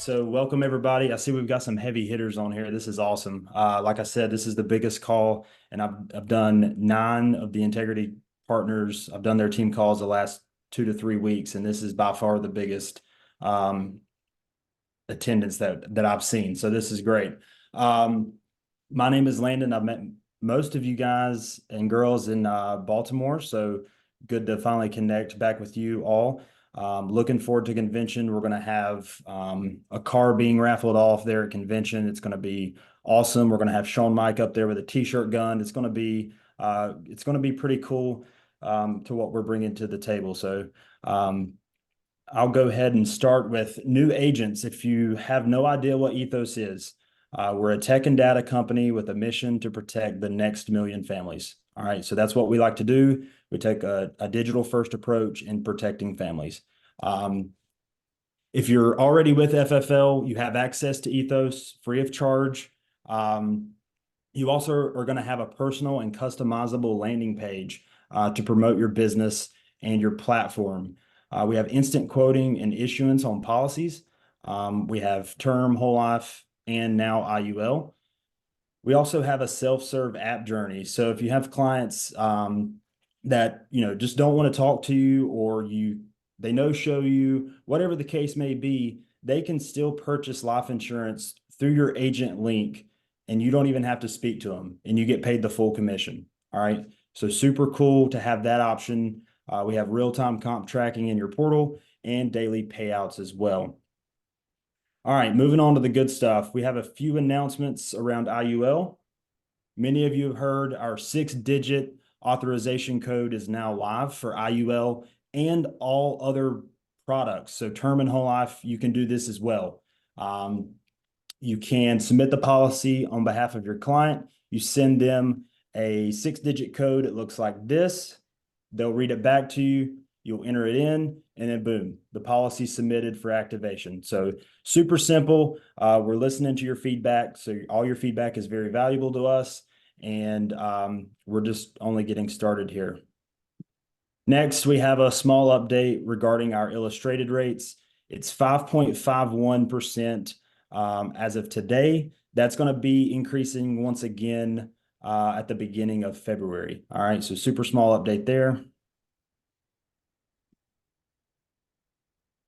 So welcome everybody. I see we've got some heavy hitters on here. This is awesome. Like I said, this is the biggest call, and I've done 9 of the Integrity partners. I've done their team calls the last 2 to 3 weeks, and this is by far the biggest attendance that I've seen. So this is great. My name is Landon. I've met most of you guys and girls in Baltimore, so good to finally connect back with you all. Looking forward to convention. We're going to have a car being raffled off there at convention. It's going to be awesome. We're going to have Sean Mike up there with a t-shirt gun. It's going to be pretty cool to what we're bringing to the table. So I'll go ahead and start with new agents. If you have no idea what Ethos is, we're a tech and data company with a mission to protect the next million families. All right, so that's what we like to do. We take a digital first approach in protecting families. If you're already with FFL, you have access to Ethos free of charge. You also are going to have a personal and customizable landing page to promote your business and your platform. We have instant quoting and issuance on policies. We have term, whole life, and now IUL. We also have a self-serve app journey. So if you have clients that just don't want to talk to you, or they no-show you, whatever the case may be, they can still purchase life insurance through your agent link, and you don't even have to speak to them, and you get paid the full commission. All right. So super cool to have that option. We have real-time comp tracking in your portal and daily payouts as well. All right, moving on to the good stuff. We have a few announcements around IUL. Many of you have heard our 6-digit authorization code is now live for IUL and all other products. So term and whole life, you can do this as well. You can submit the policy on behalf of your client. You send them a 6-digit code. It looks like this. They'll read it back to you. You'll enter it in, and then boom, the policy submitted for activation. So super simple. We're listening to your feedback. So all your feedback is very valuable to us, and we're just only getting started here. Next, we have a small update regarding our illustrated rates. It's 5.51% as of today. That's going to be increasing once again at the beginning of February. All right, so super small update there.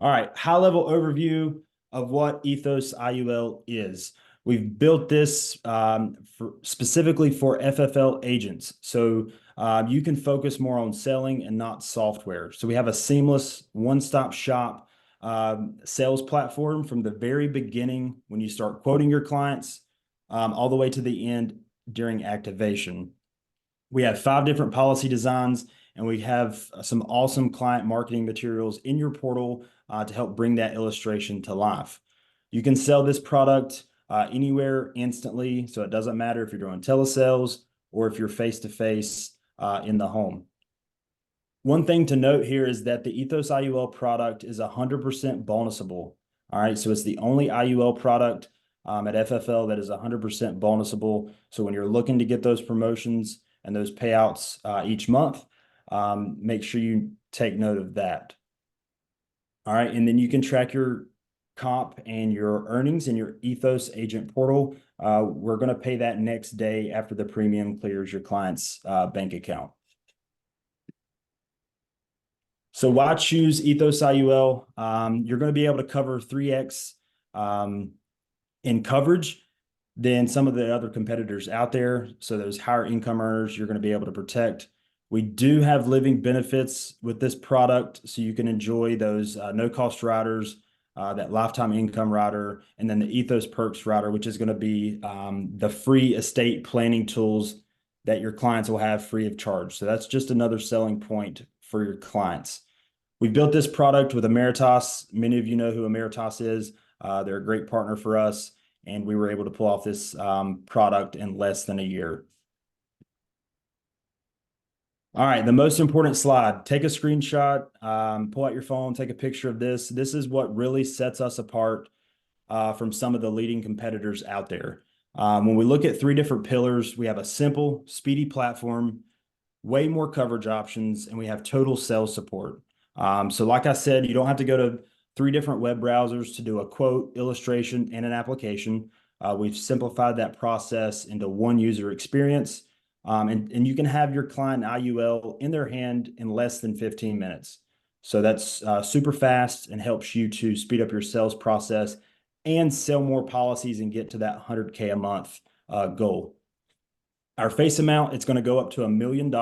All right, high-level overview of what Ethos IUL is. We've built this specifically for FFL agents, so you can focus more on selling and not software. So we have a seamless one-stop shop sales platform from the very beginning when you start quoting your clients all the way to the end during activation. We have 5 different policy designs, and we have some awesome client marketing materials in your portal to help bring that illustration to life. You can sell this product anywhere instantly, so it doesn't matter if you're doing telesales or if you're face-to-face in the home. One thing to note here is that the Ethos IUL product is 100% bonusable. All right, so it's the only IUL product at FFL that is 100% bonusable. So when you're looking to get those promotions and those payouts each month, make sure you take note of that. All right, and then you can track your comp and your earnings in your Ethos agent portal. We're going to pay that next day after the premium clears your client's bank account. So why choose Ethos IUL? You're going to be able to cover 3x in coverage than some of the other competitors out there. So those higher income earners, you're going to be able to protect. We do have living benefits with this product, so you can enjoy those no-cost riders, that lifetime income rider, and then the Ethos Perks rider, which is going to be the free estate planning tools that your clients will have free of charge. So that's just another selling point for your clients. We built this product with Emeritus. Many of you know who Emeritus is. They're a great partner for us, and we were able to pull off this product in less than a year. All right, the most important slide. Take a screenshot, pull out your phone, take a picture of this. This is what really sets us apart from some of the leading competitors out there. When we look at 3 different pillars, we have a simple, speedy platform, way more coverage options, and we have total sales support. So like I said, you don't have to go to 3 different web browsers to do a quote, illustration, and an application. We've simplified that process into one user experience. And you can have your client IUL in their hand in less than 15 minutes. So that's super fast and helps you to speed up your sales process and sell more policies and get to that 100K a month goal. Our face amount, it's going to go up to $1 million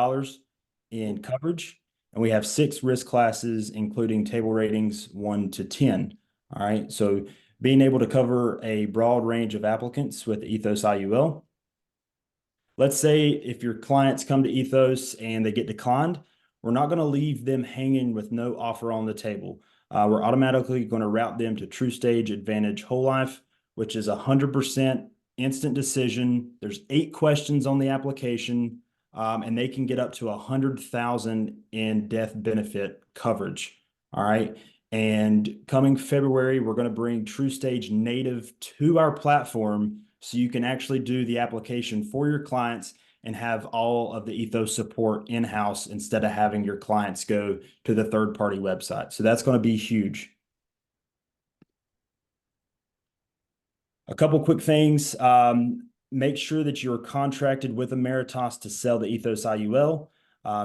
in coverage. And we have 6 risk classes, including table ratings 1 to 10. All right. So being able to cover a broad range of applicants with Ethos IUL. Let's say if your clients come to Ethos and they get declined, we're not going to leave them hanging with no offer on the table. We're automatically going to route them to TruStage Advantage Whole Life, which is 100% instant decision. There's 8 questions on the application, and they can get up to 100,000 in death benefit coverage. All right. And coming February, we're going to bring TruStage native to our platform so you can actually do the application for your clients and have all of the Ethos support in-house instead of having your clients go to the third-party website. So that's going to be huge. A couple quick things. Make sure that you're contracted with Emeritus to sell the Ethos IUL.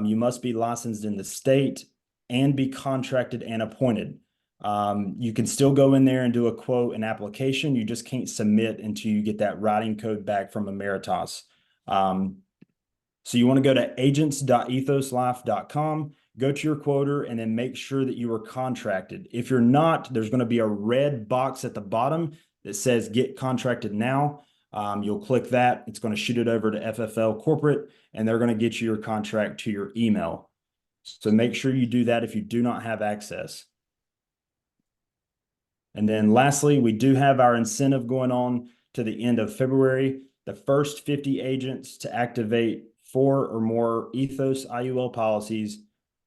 You must be licensed in the state and be contracted and appointed. You can still go in there and do a quote and application. You just can't submit until you get that writing code back from Emeritus. So you want to go to agents.ethoslife.com, go to your quoter, and then make sure that you are contracted. If you're not, there's going to be a red box at the bottom that says get contracted now. You'll click that. It's going to shoot it over to FFL Corporate, and they're going to get you your contract to your email. So make sure you do that if you do not have access. And then lastly, we do have our incentive going on to the end of February. The first 50 agents to activate 4 or more Ethos IUL policies,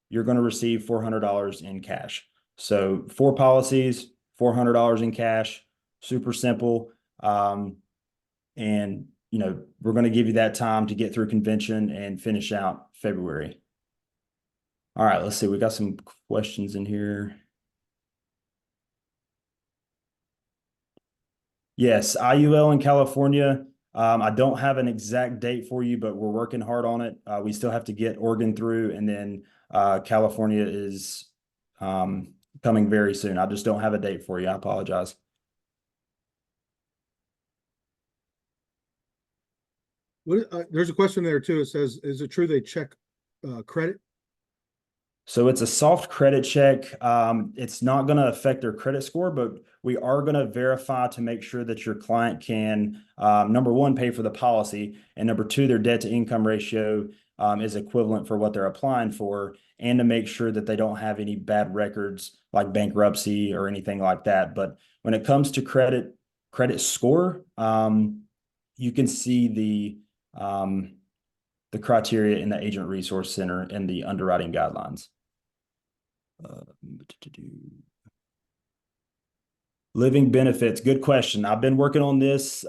you're going to receive $400 in cash. So 4 policies, $400 in cash, super simple. And, we're going to give you that time to get through convention and finish out February. All right, let's see. We got some questions in here. Yes, IUL in California. I don't have an exact date for you, but we're working hard on it. We still have to get Oregon through, and then California is coming very soon. I just don't have a date for you. I apologize. There's a question there too. It says, is it true they check credit? So it's a soft credit check. It's not going to affect their credit score, but we are going to verify to make sure that your client can, number one, pay for the policy, and number two, their debt to income ratio is equivalent for what they're applying for, and to make sure that they don't have any bad records like bankruptcy or anything like that. But when it comes to credit score, you can see the criteria in the Agent Resource Center and the underwriting guidelines. Living benefits, good question. I've been working on this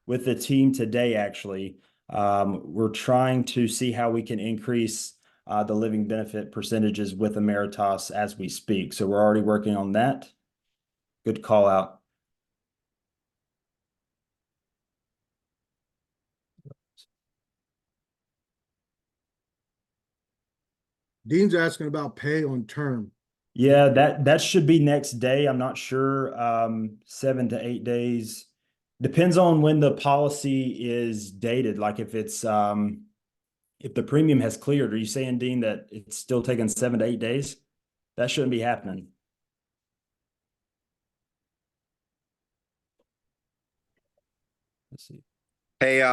with the team today, actually. We're trying to see how we can increase the living benefit percentages with Emeritus as we speak. So we're already working on that. Good call out. Dean's asking about pay on term. Yeah, that should be next day. I'm not sure. 7 to 8 days. Depends on when the policy is dated. Like if it's if the premium has cleared, are you saying, Dean, that it's still taking 7 to 8 days? That shouldn't be happening. Let's see. Hey,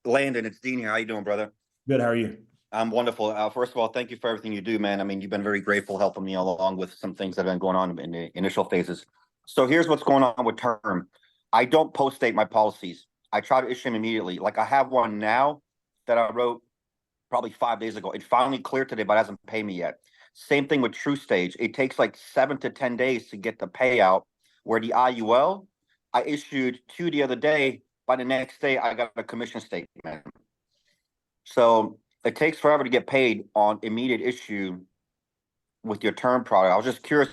Landon, it's Dean here. How you doing, brother? Good. How are you? I'm wonderful. First of all, thank you for everything you do, man. I mean, you've been very grateful helping me along with some things that have been going on in the initial phases. So here's what's going on with term. I don't post-date my policies. I try to issue them immediately. Like I have one now that I wrote probably 5 days ago. It finally cleared today, but hasn't paid me yet. Same thing with TruStage. It takes like 7 to 10 days to get the payout, where the IUL, I issued 2 the other day. By the next day, I got a commission statement. So it takes forever to get paid on immediate issue with your term product. I was just curious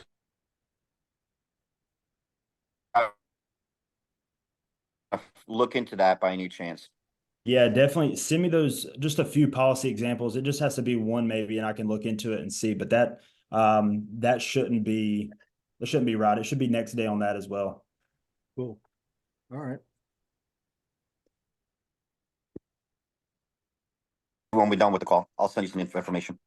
look into that by any chance? Yeah, definitely send me those, just a few policy examples. It just has to be one maybe, and I can look into it and see, but that shouldn't be right. It should be next day on that as well. Cool. All right. When we're done with the call, I'll send you some information.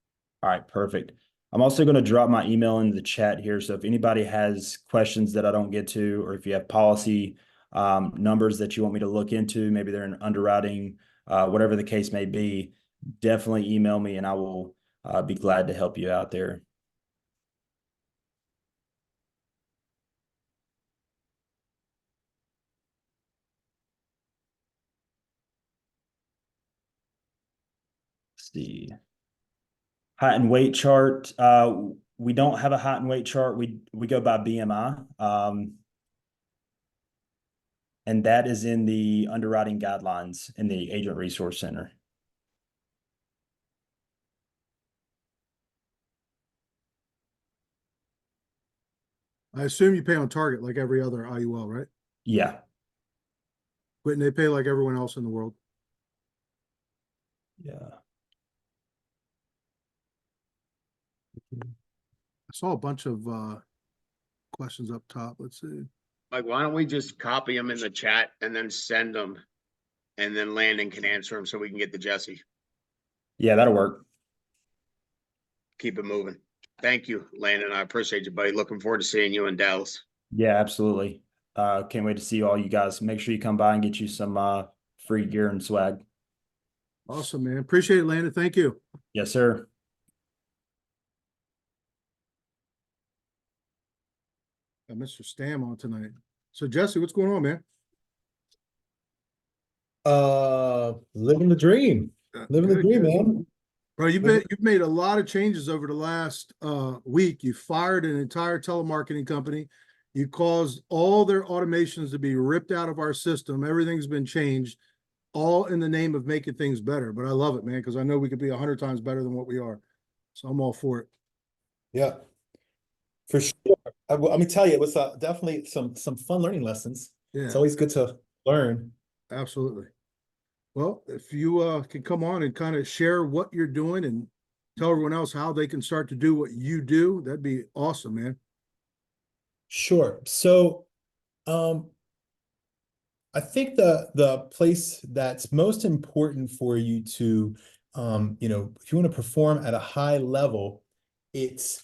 All right, perfect. I'm also going to drop my email into the chat here. So if anybody has questions that I don't get to, or if you have policy numbers that you want me to look into, maybe they're in underwriting, whatever the case may be, definitely email me and I will be glad to help you out there. Let's see. Height and weight chart. We don't have a height and weight chart. We go by BMI. And that is in the underwriting guidelines in the Agent Resource Center. I assume you pay on target like every other IUL, right? Yeah. But they pay like everyone else in the world. Yeah. I saw a bunch of questions up top. Let's see. Like, why don't we just copy them in the chat and then send them? And then Landon can answer them so we can get to Jesse. Yeah, that'll work. Keep it moving. Thank you, Landon. I appreciate you, buddy. Looking forward to seeing you in Dallas. Yeah, absolutely. Can't wait to see all you guys. Make sure you come by and get you some free gear and swag. Awesome, man. Appreciate it, Landon. Thank you. Yes, sir. Got Mr. Stam on tonight. So Jesse, what's going on, man? Living the dream. Living the Good, dream, good. man. Bro, you've made a lot of changes over the last week. You fired an entire telemarketing company. You caused all their automations to be ripped out of our system. Everything's been changed, all in the name of making things better. But I love it, man, because I know we could be 100 times better than what we are. So I'm all for it. Yeah, for sure. Let me tell you, it was definitely some fun learning lessons. Yeah, It's always good to learn. absolutely. Well, if you can come on and kind of share what you're doing and tell everyone else how they can start to do what you do, that'd be awesome, man. Sure. So, I think the place that's most important for you to, if you want to perform at a high level, it's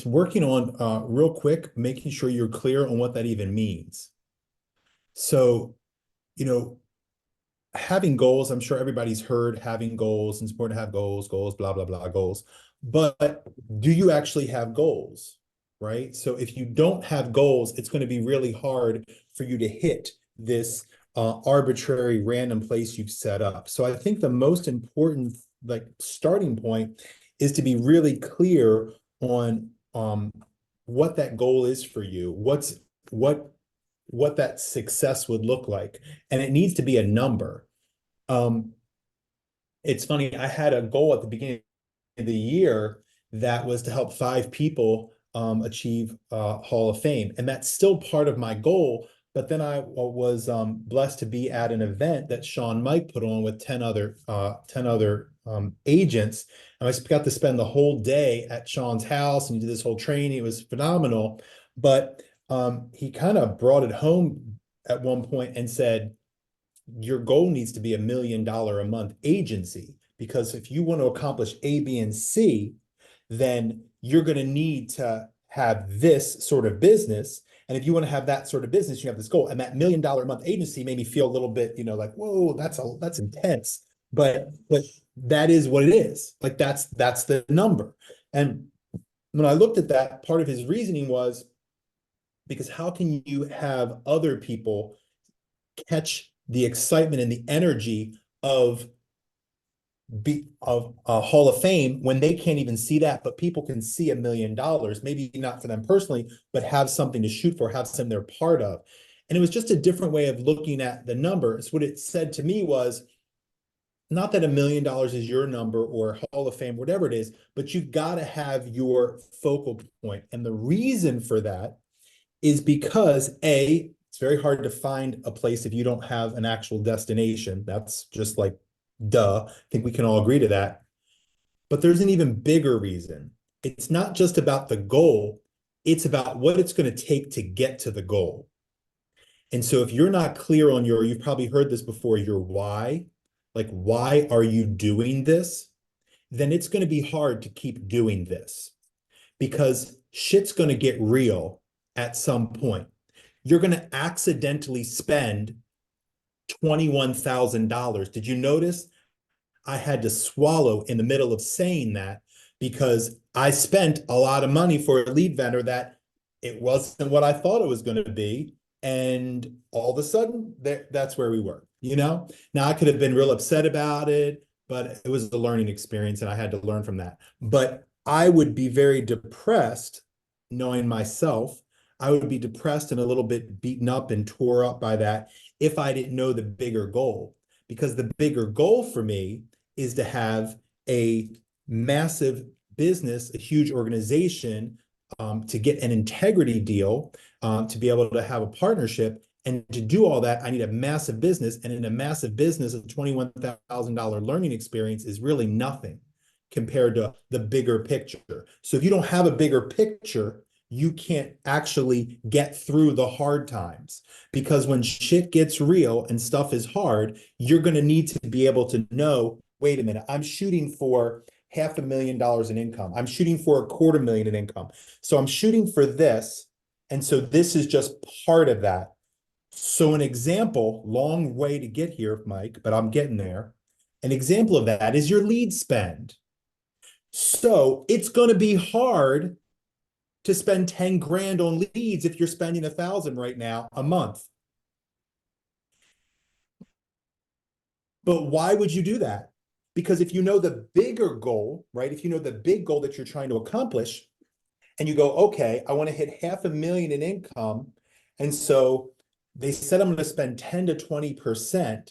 working on real quick, making sure you're clear on what that even means. So, having goals, I'm sure everybody's heard having goals, and it's important to have goals, blah, blah, blah, goals. But do you actually have goals, right? So if you don't have goals, it's going to be really hard for you to hit this arbitrary random place you've set up. So I think the most important starting point is to be really clear on what that goal is for you, what that success would look like. And it needs to be a number. It's funny, I had a goal at the beginning of the year that was to help 5 people achieve Hall of Fame. And that's still part of my goal. But then I was blessed to be at an event that Sean Mike put on with 10 other agents. And I got to spend the whole day at Sean's house and did this whole training. It was phenomenal. But he kind of brought it home at one point and said, your goal needs to be $1 million a month agency, because if you want to accomplish A, B, and C, then you're going to need to have this sort of business. And if you want to have that sort of business, you have this goal. And that $1 million a month agency made me feel a little bit, like, whoa, that's intense. But that is what it is. Like that's the number. And when I looked at that, part of his reasoning was, because how can you have other people catch the excitement and the energy of a Hall of Fame when they can't even see that, but people can see $1 million, maybe not for them personally, but have something to shoot for, have something they're part of. And it was just a different way of looking at the numbers. What it said to me was, not that $1 million is your number or Hall of Fame, whatever it is, but you've got to have your focal point. And the reason for that is because A, It's very hard to find a place if you don't have an actual destination. That's just like, duh. I think we can all agree to that. But there's an even bigger reason. It's not just about the goal, it's about what it's going to take to get to the goal. And so if you're not clear on you've probably heard this before, your why, like, why are you doing this? Then it's going to be hard to keep doing this because shit's going to get real at some point. You're going to accidentally spend $21,000. Did you notice I had to swallow in the middle of saying that because I spent a lot of money for a lead vendor that it wasn't what I thought it was going to be. And all of a sudden, that's where we were, you know? Now, I could have been real upset about it, but it was a learning experience and I had to learn from that. But I would be very depressed knowing myself. I would be depressed and a little bit beaten up and tore up by that if I didn't know the bigger goal. Because the bigger goal for me is to have a massive business, a huge organization, to get an integrity deal, to be able to have a partnership. And to do all that, I need a massive business. And in a massive business, a $21,000 learning experience is really nothing compared to the bigger picture. So if you don't have a bigger picture, you can't actually get through the hard times, because when shit gets real and stuff is hard, you're going to need to be able to know, wait a minute, I'm shooting for $500,000 in income. I'm shooting for $250,000 in income. So I'm shooting for this. And so this is just part of that. So an example, long way to get here, Mike, but I'm getting there. An example of that is your lead spend. So it's going to be hard to spend 10 grand on leads if you're spending 1,000 right now a month. But why would you do that? Because if you know the bigger goal, right? If you know the big goal that you're trying to accomplish, and you go, okay, I want to hit $500,000 in income. And so they said I'm going to spend 10 to 20%.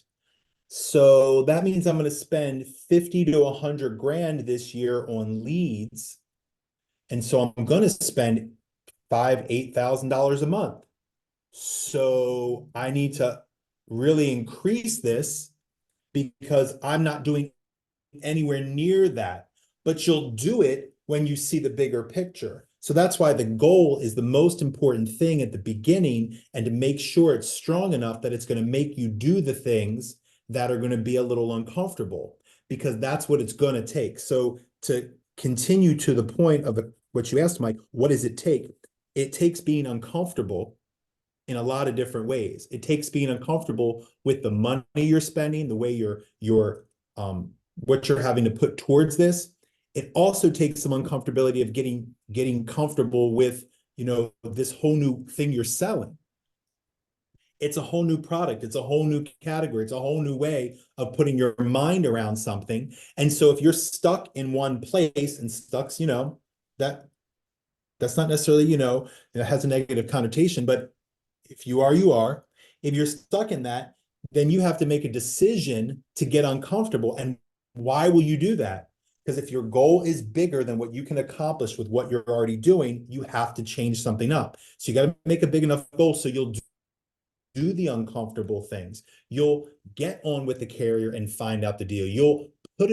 So that means I'm going to spend 50 to 100 grand this year on leads. And so I'm going to spend $5,000, $8,000 a month. So I need to really increase this because I'm not doing anywhere near that. But you'll do it when you see the bigger picture. So that's why the goal is the most important thing at the beginning, and to make sure it's strong enough that it's going to make you do the things that are going to be a little uncomfortable, because that's what it's going to take. So to continue to the point of what you asked, Mike, what does it take? It takes being uncomfortable in a lot of different ways. It takes being uncomfortable with the money you're spending, the way you're what you're having to put towards this. It also takes some uncomfortability of getting comfortable with, this whole new thing you're selling. It's a whole new product. It's a whole new category. It's a whole new way of putting your mind around something. And so if you're stuck in one place, and stuck's, that's not necessarily, it has a negative connotation, but if you are, you are. If you're stuck in that, then you have to make a decision to get uncomfortable. And why will you do that? Because if your goal is bigger than what you can accomplish with what you're already doing, you have to change something up. So you got to make a big enough goal so you'll do the uncomfortable things. You'll get on with the carrier and find out the deal. You'll put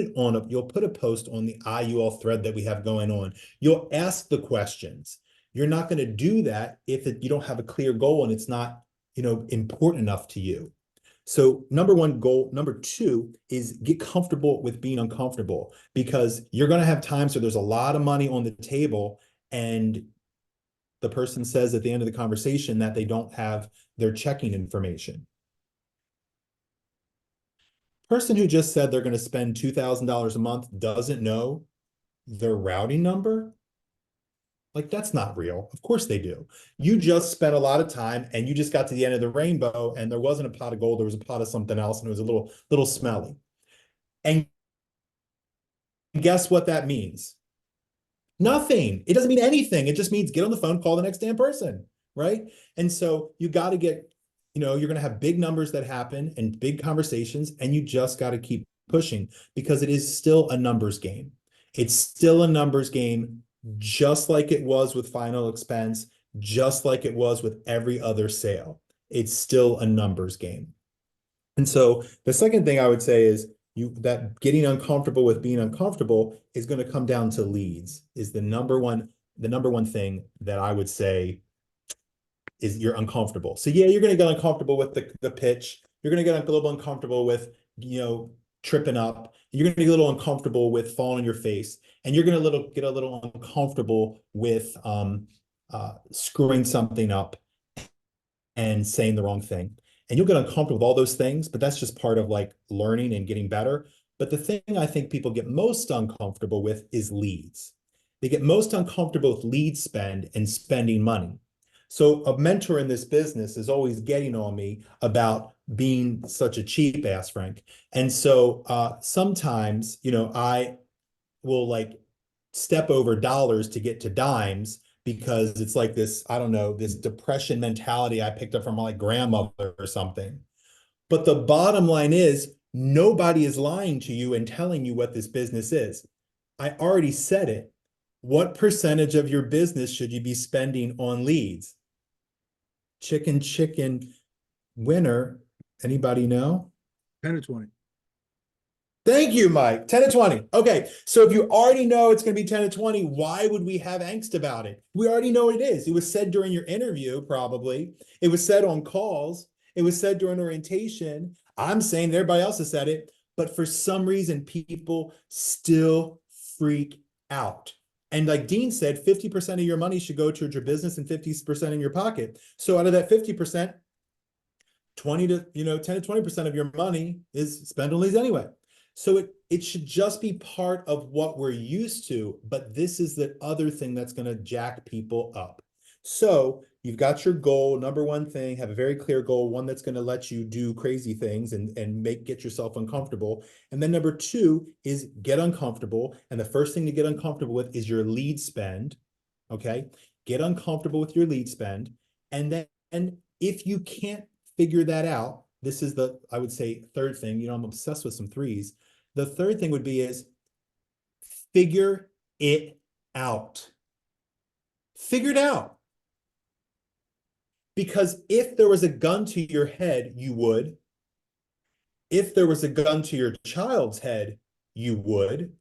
a post on the IUL thread that we have going on. You'll ask the questions. You're not going to do that if you don't have a clear goal and it's not, important enough to you. So number one goal. Number two is get comfortable with being uncomfortable, because you're going to have times where there's a lot of money on the table and the person says at the end of the conversation that they don't have their checking information. Person who just said they're going to spend $2,000 a month doesn't know their routing number. Like, that's not real. Of course they do. You just spent a lot of time and you just got to the end of the rainbow and there wasn't a pot of gold, there was a pot of something else, and it was a little smelly. And guess what that means? Nothing. It doesn't mean anything. It just means get on the phone, call the next damn person, right? And so you got to get, you're going to have big numbers that happen and big conversations, and you just got to keep pushing, because it is still a numbers game. It's still a numbers game, just like it was with final expense, just like it was with every other sale. It's still a numbers game. And so the second thing I would say is that getting uncomfortable with being uncomfortable is going to come down to leads, is the number one thing that I would say is you're uncomfortable. So yeah, you're going to get uncomfortable with the pitch. You're going to get a little uncomfortable with, tripping up. You're going to get a little uncomfortable with falling on your face, and you're going to get a little uncomfortable with screwing something up and saying the wrong thing. And you'll get uncomfortable with all those things, but that's just part of like learning and getting better. But the thing I think people get most uncomfortable with is leads. They get most uncomfortable with lead spend and spending money. So a mentor in this business is always getting on me about being such a cheap ass, Frank. And so sometimes, I will like step over dollars to get to dimes, because it's like this, I don't know, this depression mentality I picked up from my grandmother or something. But the bottom line is nobody is lying to you and telling you what this business is. I already said it. What percentage of your business should you be spending on leads? Chicken winner. Anybody know? 10 to 20. Thank you, Mike. 10 to 20. Okay. So if you already know it's going to be 10 to 20, why would we have angst about it? We already know what it is. It was said during your interview, probably. It was said on calls. It was said during orientation. I'm saying everybody else has said it, but for some reason, people still freak out. And like Dean said, 50% of your money should go towards your business and 50% in your pocket. So out of that 50%, 10 to 20% of your money is spent on leads anyway. So it should just be part of what we're used to, but this is the other thing that's going to jack people up. So you've got your goal, number one thing, have a very clear goal, one that's going to let you do crazy things and get yourself uncomfortable. And then number two is get uncomfortable. And the first thing to get uncomfortable with is your lead spend. Okay. Get uncomfortable with your lead spend. And then if you can't figure that out, this is I would say, third thing, I'm obsessed with some threes. The third thing would be is figure it out. Figure it out. Because if there was a gun to your head, you would. If there was a gun to your child's head, you would.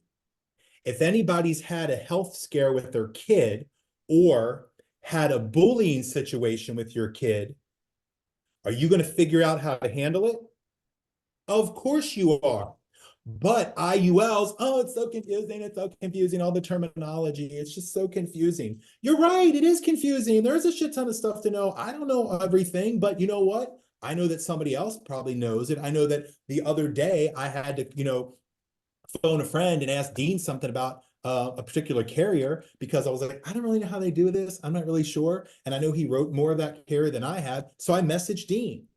If anybody's had a health scare with their kid or had a bullying situation with your kid, are you going to figure out how to handle it? Of course you are. But IULs, it's so confusing, all the terminology, it's just so confusing. You're right, it is confusing. There's a shit ton of stuff to know. I don't know everything, but you know what? I know that somebody else probably knows it. I know that the other day I had to, phone a friend and ask Dean something about a particular carrier, because I was like, I don't really know how they do this. I'm not really sure. And I know he wrote more of that carrier than I have. So I messaged Dean.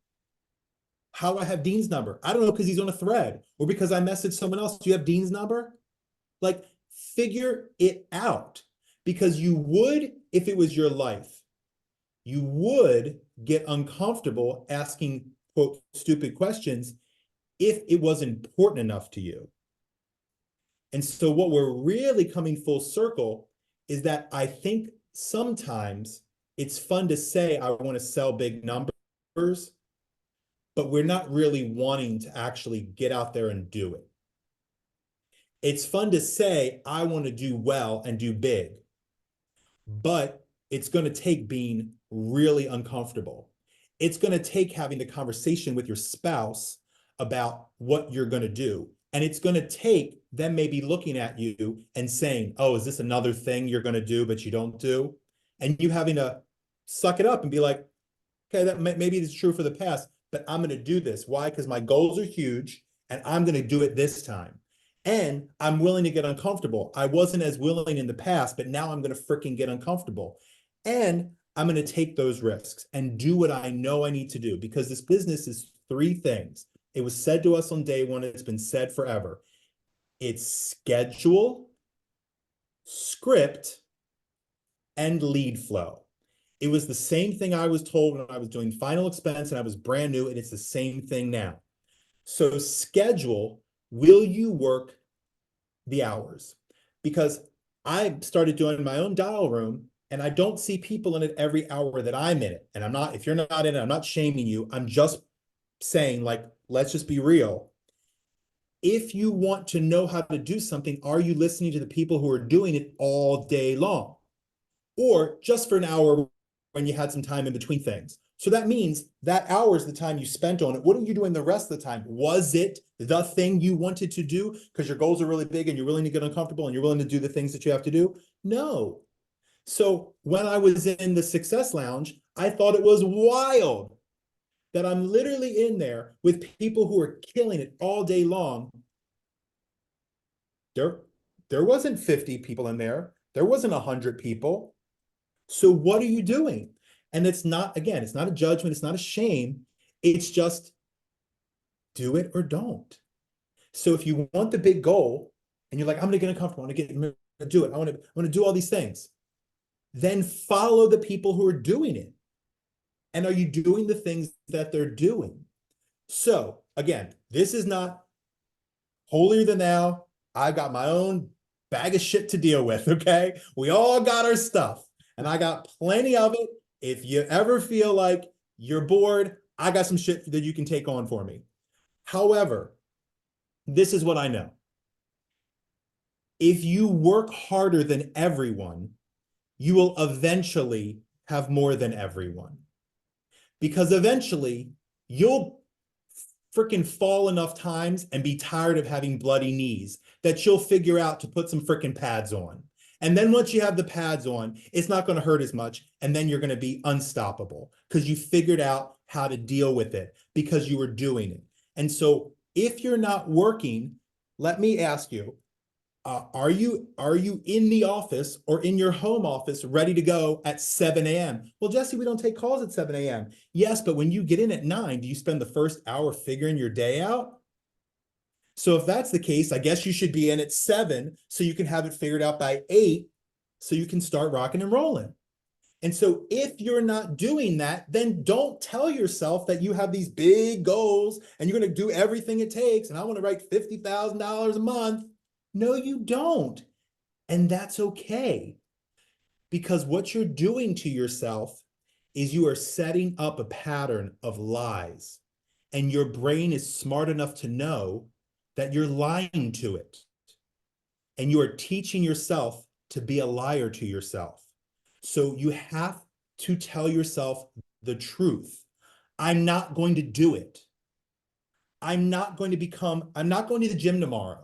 How do I have Dean's number? I don't know, because he's on a thread, or because I messaged someone else. Do you have Dean's number? Like, figure it out, because you would, if it was your life, you would get uncomfortable asking, quote, stupid questions if it was important enough to you. And so what we're really coming full circle is that I think sometimes it's fun to say, I want to sell big numbers, but we're not really wanting to actually get out there and do it. It's fun to say, I want to do well and do big, but it's going to take being really uncomfortable. It's going to take having the conversation with your spouse about what you're going to do. And it's going to take them maybe looking at you and saying, oh, is this another thing you're going to do, but you don't do? And you having to suck it up and be like, okay, that maybe it's true for the past, but I'm going to do this. Why? Because my goals are huge and I'm going to do it this time. And I'm willing to get uncomfortable. I wasn't as willing in the past, but now I'm going to freaking get uncomfortable. And I'm going to take those risks and do what I know I need to do, because this business is three things. It was said to us on day one. It's been said forever. It's schedule, script, and lead flow. It was the same thing I was told when I was doing final expense and I was brand new, and it's the same thing now. So schedule, will you work the hours? Because I started doing my own dial room And I don't see people in it every hour that I'm in it. And I'm not, if you're not in it, I'm not shaming you. I'm just saying, like, let's just be real. If you want to know how to do something, are you listening to the people who are doing it all day long? Or just for an hour when you had some time in between things? So that means that hour is the time you spent on it. What are you doing the rest of the time? Was it the thing you wanted to do because your goals are really big and you're willing to get uncomfortable and you're willing to do the things that you have to do? No. So when I was in the Success Lounge, I thought it was wild that I'm literally in there with people who are killing it all day long. There wasn't 50 people in there. There wasn't 100 people. So what are you doing? And it's not, again, it's not a judgment. It's not a shame. It's just do it or don't. So if you want the big goal and you're like, I'm going to get uncomfortable, I'm going to do it. I want to do all these things. Then follow the people who are doing it. And are you doing the things that they're doing? So again, this is not holier than thou. I've got my own bag of shit to deal with, okay? We all got our stuff, and I got plenty of it. If you ever feel like you're bored, I got some shit that you can take on for me. However, this is what I know. If you work harder than everyone, you will eventually have more than everyone. Because eventually you'll freaking fall enough times and be tired of having bloody knees that you'll figure out to put some freaking pads on. And then once you have the pads on, it's not going to hurt as much. And then you're going to be unstoppable because you figured out how to deal with it because you were doing it. And so if you're not working, let me ask you, are you in the office or in your home office ready to go at 7 a.m.? Well, Jesse, we don't take calls at 7 a.m. Yes, but when you get in at 9, do you spend the first hour figuring your day out? So if that's the case, I guess you should be in at 7 so you can have it figured out by 8 so you can start rocking and rolling. And so if you're not doing that, then don't tell yourself that you have these big goals and you're going to do everything it takes. And I want to write $50,000 a month. No, you don't. And that's okay. Because what you're doing to yourself is you are setting up a pattern of lies. And your brain is smart enough to know that you're lying to it. And you are teaching yourself to be a liar to yourself. So you have to tell yourself the truth. I'm not going to do it. I'm not going to the gym tomorrow.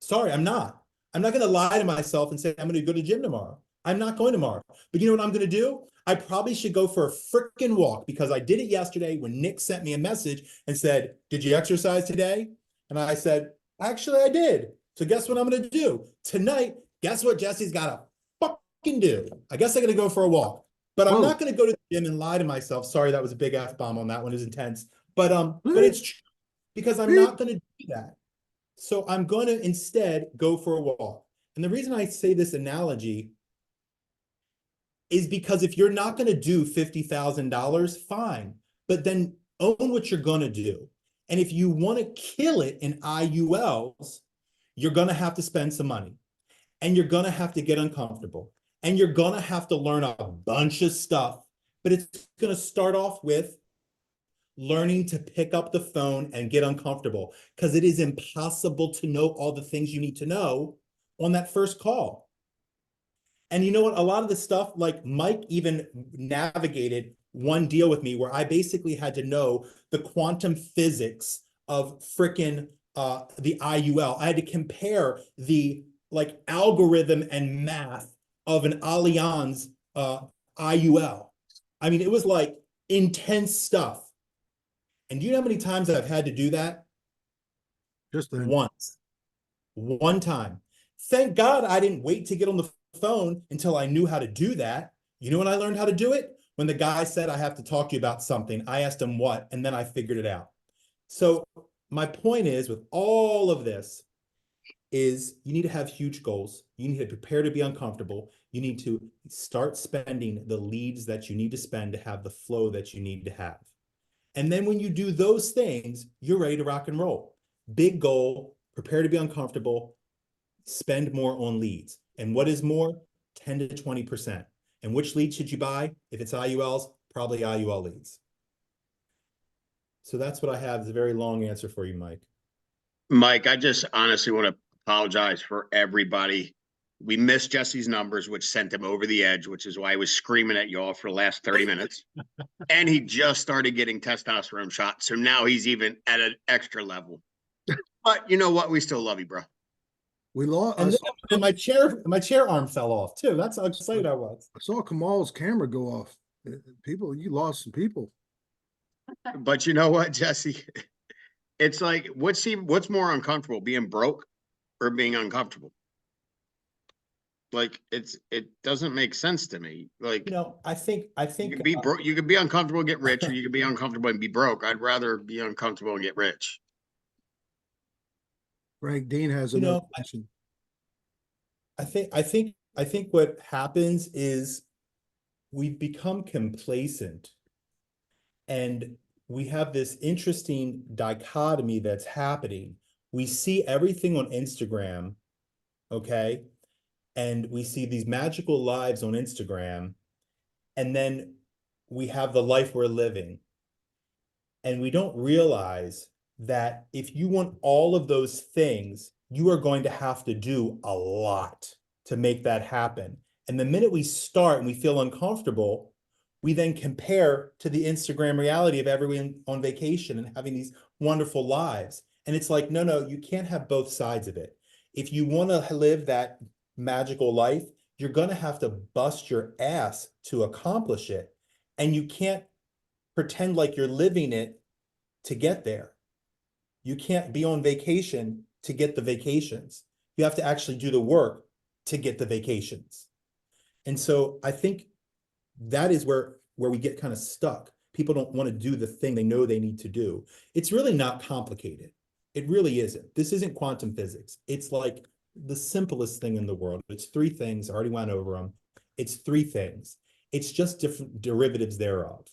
Sorry, I'm not. I'm not going to lie to myself and say I'm going to go to the gym tomorrow. I'm not going tomorrow. But you know what I'm going to do? I probably should go for a freaking walk because I did it yesterday when Nick sent me a message and said, did you exercise today? And I said, actually, I did. So guess what I'm going to do? Tonight, guess what Jesse's got to fucking do? I guess I'm going to go for a walk. But I'm not going to go to the gym and lie to myself. Sorry, that was a big F-bomb on that one. It was intense. But it's true because I'm not going to do that. So I'm going to instead go for a walk. And the reason I say this analogy is because if you're not going to do $50,000, fine. But then own what you're going to do. And if you want to kill it in IULs, you're going to have to spend some money. And you're going to have to get uncomfortable. And you're going to have to learn a bunch of stuff. But it's going to start off with learning to pick up the phone and get uncomfortable because it is impossible to know all the things you need to know on that first call. And you know what? A lot of the stuff, like Mike even navigated one deal with me where I basically had to know the quantum physics of frickin' the IUL. I had to compare the like algorithm and math of an Allianz IUL. I mean, it was like intense stuff. And do you know how many times I've had to do that? Just then. Once. One time. Thank God I didn't wait to get on the phone until I knew how to do that. You know when I learned how to do it? When the guy said, I have to talk to you about something. I asked him what, and then I figured it out. So my point is with all of this is you need to have huge goals. You need to prepare to be uncomfortable. You need to start spending the leads that you need to spend to have the flow that you need to have. And then when you do those things, you're ready to rock and roll. Big goal, prepare to be uncomfortable, spend more on leads. And what is more? 10 to 20%. And which leads should you buy? If it's IULs, probably IUL leads. So that's what I have. It's a very long answer for you, Mike. Mike, I just honestly want to apologize for everybody. We missed Jesse's numbers, which sent him over the edge, which is why he was screaming at y'all for the last 30 minutes. And he just started getting testosterone shots. So now he's even at an extra level. But you know what? We still love you, bro. We lost. And then my chair arm fell off too. That's how excited I was. I saw Kamal's camera go off. People, you lost some people. But you know what, Jesse? It's like, what's more uncomfortable, being broke or being uncomfortable? Like, it doesn't make sense to me. Like, You know, I think you could be broke, you could be uncomfortable and get rich, or you could be uncomfortable and be broke. I'd rather be uncomfortable and get rich. Frank Dean has You another know, question. I think what happens is we've become complacent, and we have this interesting dichotomy that's happening. We see everything on Instagram, okay? And we see these magical lives on Instagram, and then we have the life we're living. And we don't realize that if you want all of those things, you are going to have to do a lot to make that happen. And the minute we start and we feel uncomfortable, we then compare to the Instagram reality of everyone on vacation and having these wonderful lives. And it's like, no, you can't have both sides of it. If you want to live that magical life, you're going to have to bust your ass to accomplish it. And you can't pretend like you're living it to get there. You can't be on vacation to get the vacations. You have to actually do the work to get the vacations. And so I think that is where we get kind of stuck. People don't want to do the thing they know they need to do. It's really not complicated. It really isn't. This isn't quantum physics. It's like the simplest thing in the world. It's three things. I already went over them. It's three things. It's just different derivatives thereof.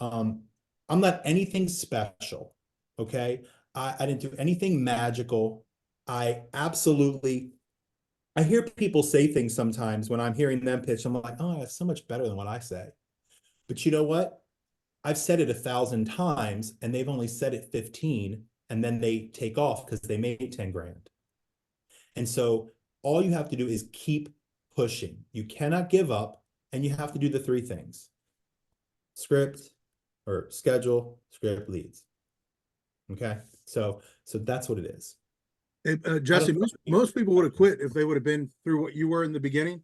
I'm not anything special, okay? I didn't do anything magical. I hear people say things sometimes when I'm hearing them pitch. I'm like, oh, that's so much better than what I say. But you know what? I've said it 1,000 times and they've only said it 15, and then they take off because they made 10 grand. And so all you have to do is keep pushing. You cannot give up, and you have to do the three things: script or schedule, script, leads. Okay. So that's what it is. Jesse, most people would have quit if they would have been through what you were in the beginning.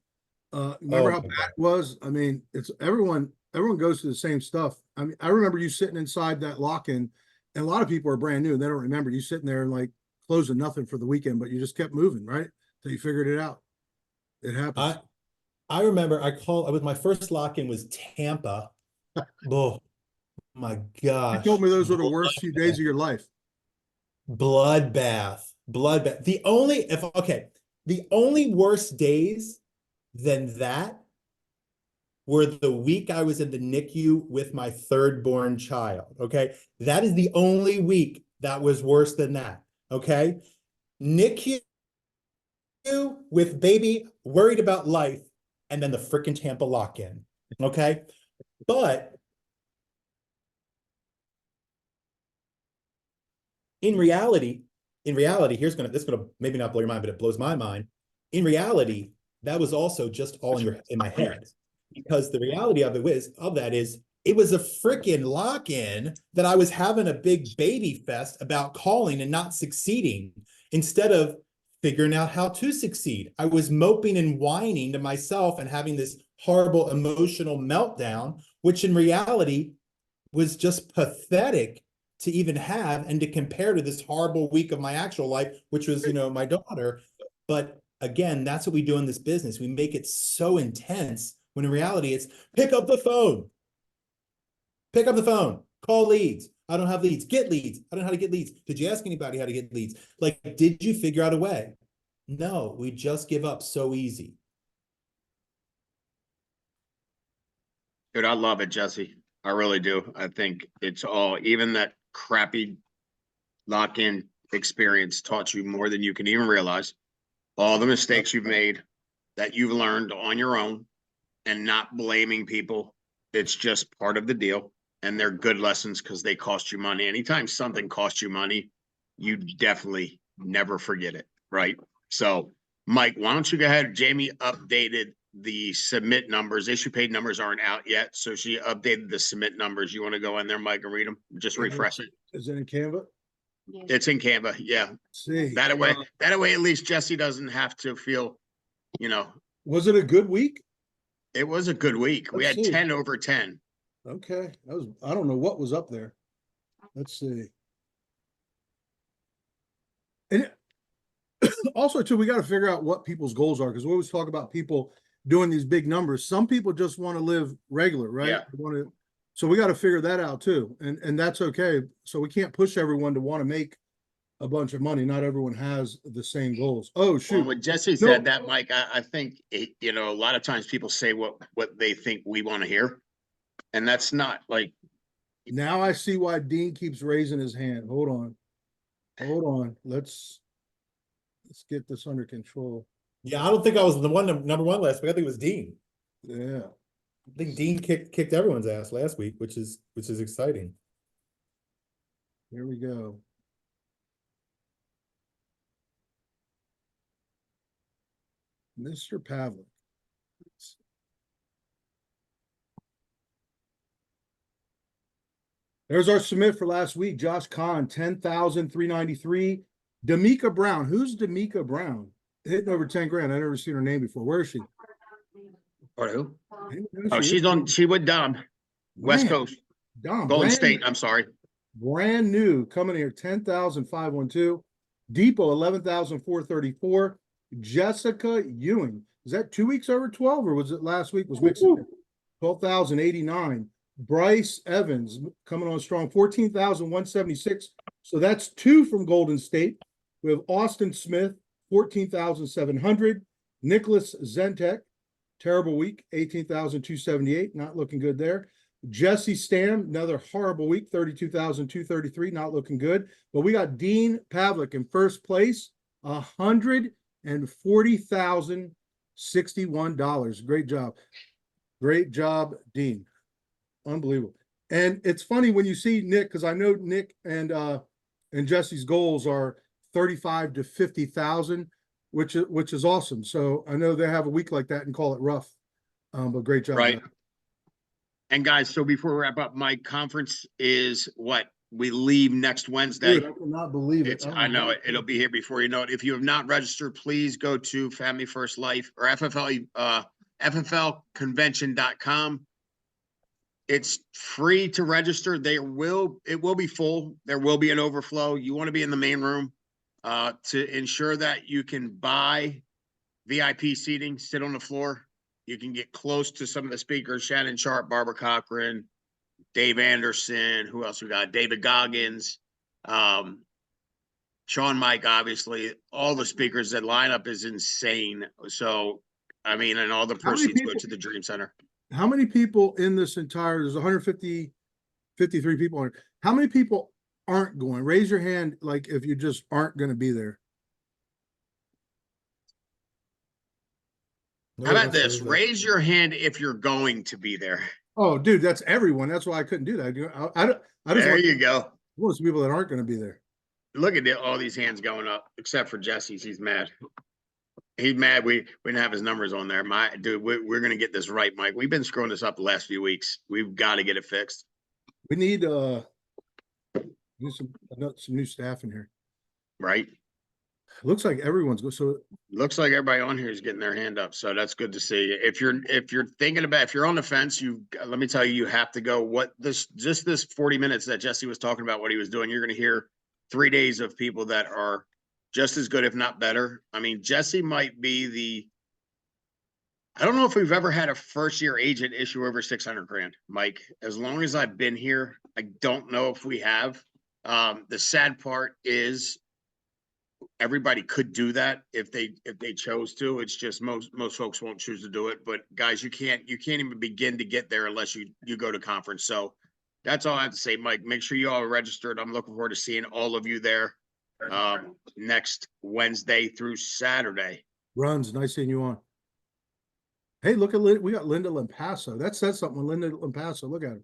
Remember how bad it was? I mean, it's everyone goes through the same stuff. I mean, I remember you sitting inside that lock-in, and a lot of people are brand new and they don't remember you sitting there and like closing nothing for the weekend, but you just kept moving, right? Till you figured it out. It happens. I remember with my first lock-in was Tampa. Oh my gosh. You told me those were the worst few days of your life. Bloodbath. The only worst days than that were the week I was in the NICU with my third born child. Okay. That is the only week that was worse than that. Okay. NICU with baby, worried about life, and then the freaking Tampa lock-in. Okay. But in reality, this is gonna maybe not blow your mind, but it blows my mind. In reality, that was also just all in my head, because the reality of that is it was a freaking lock-in that I was having a big baby fest about calling and not succeeding instead of figuring out how to succeed. I was moping and whining to myself and having this horrible emotional meltdown, which in reality was just pathetic to even have and to compare to this horrible week of my actual life, which was, my daughter. But again, that's what we do in this business. We make it so intense when in reality it's pick up the phone, call leads. I don't have leads. Get leads. I don't know how to get leads. Did you ask anybody how to get leads? Like, did you figure out a way? No, we just give up so easy. Dude, I love it, Jesse. I really do. I think it's all, even that crappy lock-in experience taught you more than you can even realize. All the mistakes you've made, that you've learned on your own and not blaming people. It's just part of the deal. And they're good lessons because they cost you money. Anytime something costs you money, you definitely never forget it, right? So, Mike, why don't you go ahead? Jamie updated the submit numbers. Issue paid numbers aren't out yet, so she updated the submit numbers. You want to go in there, Mike, and read them? Just refresh it. Is it in Canva? It's in Canva, yeah. See. That way, at least Jesse doesn't have to feel, Was it a good week? it was a good week. We Let's had see. 10 over 10. Okay, I don't know what was up there. Let's see. And also too, we got to figure out what people's goals are, because we always talk about people doing these big numbers. Some people just want to live regular, right? Yeah. So we got to figure that out too. And that's okay. So we can't push everyone to want to make a bunch of money. Not everyone has the same goals. Oh, Well, shoot. when Jesse said that, Mike, I think, a lot of times people say what they think we want to hear. And that's not like, Now I see why Dean keeps raising his hand. Hold on. Let's get this under control. Yeah, I don't think I was the number one last week. I think it was Dean. Yeah. I think Dean kicked everyone's ass last week, which is exciting. Here we go. Mr. Pavlik. There's our submit for last week. Josh Kahn, 10,393. D'Amica Brown. Who's D'Amica Brown? Hitting over 10 grand. I've never seen her name before. Where is she? or who? I didn't know Oh, she she with Dom, West Man, Coast, Dom, Golden brand- State. I'm sorry. Brand new, coming here, 10,512. Depot, 11,434. Jessica Ewing. Is that 2 weeks over 12, or was it last week? Was mixed in? 12,089. Bryce Evans coming on strong, 14,176. So that's two from Golden State. We have Austin Smith, 14,700. Nicholas Zentek, terrible week, 18,278. Not looking good there. Jesse Stam, another horrible week, 32,233. Not looking good. But we got Dean Pavlik in first place, $140,061. Great job. Great job, Dean. Unbelievable. And it's funny when you see Nick, because I know Nick and Jesse's goals are 35 to 50,000, which is awesome. So I know they have a week like that and call it rough. But great job. Right. man. And guys, so before we wrap up, my conference is what? We leave next Wednesday. Dude, I cannot believe it. I know it. It'll be here before you know it. If you have not registered, please go to Family First Life or fflconvention.com. It's free to register. It will be full. There will be an overflow. You want to be in the main room to ensure that you can buy VIP seating, sit on the floor. You can get close to some of the speakers, Shannon Sharp, Barbara Cochran, Dave Anderson. Who else we got? David Goggins, Sean Mike, obviously. All the speakers. That lineup is insane. So, I mean, and all the proceeds go to the Dream Center. How many people in this entire, there's 53 people on it. How many people aren't going? Raise your hand, like if you just aren't going to be there. How about this? Raise your hand if you're going to be there. Oh, dude, that's everyone. That's why I couldn't do that. I just There want, you go. want some people that aren't going to be there. Look at all these hands going up, except for Jesse's. He's mad. He's mad. We didn't have his numbers on there. Dude, we're gonna get this right, Mike. We've been screwing this up the last few weeks. We've got to get it fixed. We need some new staff in here. Right? Looks like everyone's good. So Looks like everybody on here is getting their hand up, so that's good to see. If you're thinking about, if you're on the fence, let me tell you, you have to go. This 40 minutes that Jesse was talking about what he was doing, you're gonna hear 3 days of people that are just as good, if not better. I mean, Jesse might be I don't know if we've ever had a first-year agent issue over 600 grand, Mike. As long as I've been here, I don't know if we have. The sad part is everybody could do that if they chose to. It's just most folks won't choose to do it. But guys, you can't even begin to get there unless you go to conference. So that's all I have to say, Mike. Make sure you all are registered. I'm looking forward to seeing all of you there next Wednesday through Saturday. Runs, nice seeing you on. Hey, look at we got Linda Lampasso. That says something. Linda Lampasso, look at her.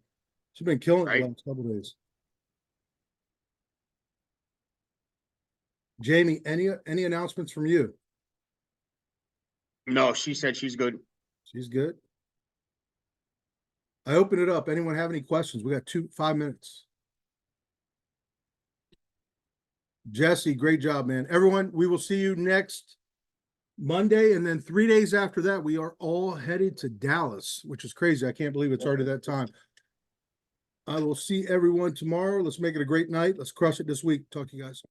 She's been killing it Right. the last couple days. Jamie, any announcements from you? No, she said she's good. She's good. I open it up. Anyone have any questions? We got 5 minutes. Jesse, great job, man. Everyone, we will see you next Monday. And then 3 days after that, we are all headed to Dallas, which is crazy. I can't believe it's already that time. I will see everyone tomorrow. Let's make it a great night. Let's crush it this week. Talk to you guys.